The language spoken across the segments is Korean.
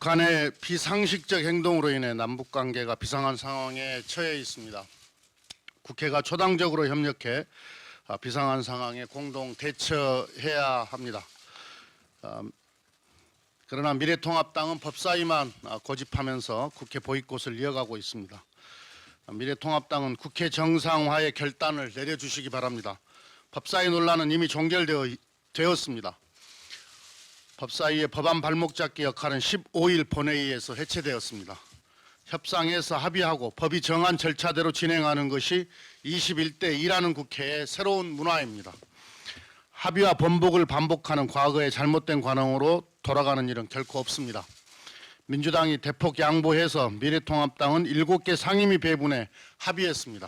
북한의 비상식적 행동으로 인해 남북 관계가 비상한 상황에 처해 있습니다. 국회가 초당적으로 협력해 비상한 상황에 공동 대처해야 합니다. 그러나 미래통합당은 법사위만 고집하면서 국회 보이콧을 이어가고 있습니다. 미래통합당은 국회 정상화의 결단을 내려주시기 바랍니다. 법사위 논란은 이미 종결되었습니다. 법사위의 법안 발목 잡기 역할은 15일 본회의에서 해체되었습니다. 협상에서 합의하고 법이 정한 절차대로 진행하는 것이 21대 일하는 국회의 새로운 문화입니다. 합의와 번복을 반복하는 과거의 잘못된 관행으로 돌아가는 일은 결코 없습니다. 민주당이 대폭 양보해서 미래통합당은 7개 상임위 배분에 합의했습니다.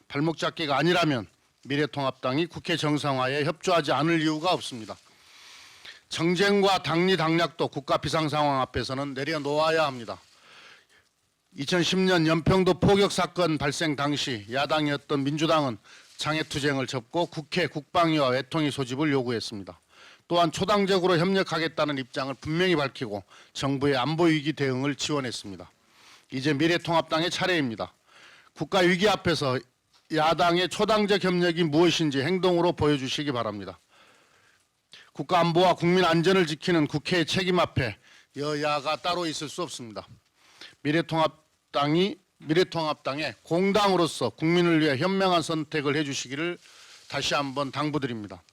발목 잡기가 아니라면 미래통합당이 국회 정상화에 협조하지 않을 이유가 없습니다. 정쟁과 당리 당략도 국가 비상 상황 앞에서는 내려놓아야 합니다. 2010년 연평도 포격 사건 발생 당시 야당이었던 민주당은 장애투쟁을 접고 국회 국방위와 외통위 소집을 요구했습니다. 또한 초당적으로 협력하겠다는 입장을 분명히 밝히고 정부의 안보위기 대응을 지원했습니다. 이제 미래통합당의 차례입니다. 국가위기 앞에서 야당의 초당적 협력이 무엇인지 행동으로 보여주시기 바랍니다. 국가안보와 국민 안전을 지키는 국회의 책임 앞에 여야가 따로 있을 수 없습니다. 미래통합당의 공당으로서 국민을 위해 현명한 선택을 해주시기를 다시 한번 당부드립니다.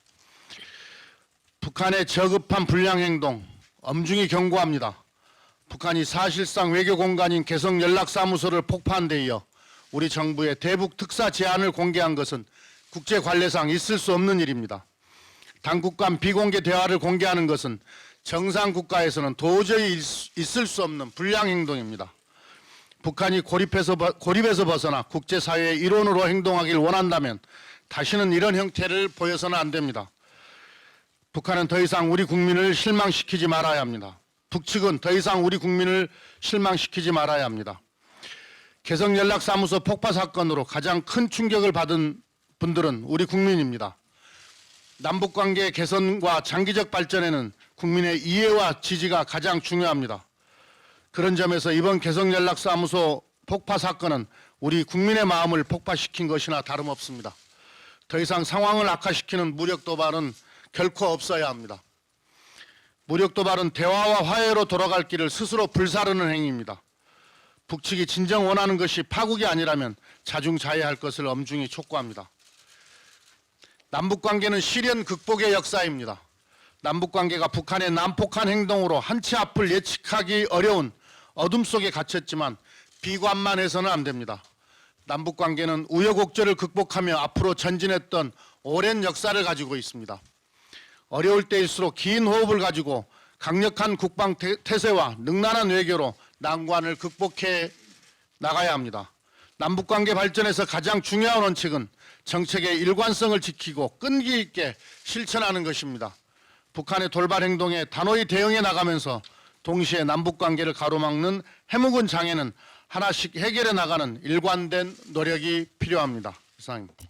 북한의 저급한 불량행동 엄중히 경고합니다. 북한이 사실상 외교 공간인 개성연락사무소를 폭파한 데 이어 우리 정부의 대북 특사 제안을 공개한 것은 국제 관례상 있을 수 없는 일입니다. 당국 간 비공개 대화를 공개하는 것은 정상 국가에서는 도저히 있을 수 없는 불량 행동입니다. 북한이 고립에서 벗어나 국제사회의 일원으로 행동하길 원한다면 다시는 이런 형태를 보여서는 안 됩니다. 북한은 더 이상 우리 국민을 실망시키지 말아야 합니다. 북측은 더 이상 우리 국민을 실망시키지 말아야 합니다. 개성연락사무소 폭파 사건으로 가장 큰 충격을 받은 분들은 우리 국민입니다. 남북관계 개선과 장기적 발전에는 국민의 이해와 지지가 가장 중요합니다. 그런 점에서 이번 개성연락사무소 폭파 사건은 우리 국민의 마음을 폭파시킨 것이나 다름없습니다. 더 이상 상황을 악화시키는 무력 도발은 결코 없어야 합니다. 무력 도발은 대화와 화해로 돌아갈 길을 스스로 불사르는 행위입니다. 북측이 진정 원하는 것이 파국이 아니라면 자중자애할 것을 엄중히 촉구합니다. 남북관계는 시련 극복의 역사입니다. 남북관계가 북한의 난폭한 행동으로 한 치 앞을 예측하기 어려운 어둠 속에 갇혔지만 비관만 해서는 안 됩니다. 남북관계는 우여곡절을 극복하며 앞으로 전진했던 오랜 역사를 가지고 있습니다. 어려울 때일수록 긴 호흡을 가지고 강력한 국방 태세와 능란한 외교로 난관을 극복해 나가야 합니다. 남북관계 발전에서 가장 중요한 원칙은 정책의 일관성을 지키고 끈기 있게 실천하는 것입니다. 북한의 돌발 행동에 단호히 대응해 나가면서 동시에 남북관계를 가로막는 해묵은 장애는 하나씩 해결해 나가는 일관된 노력이 필요합니다. 이상입니다.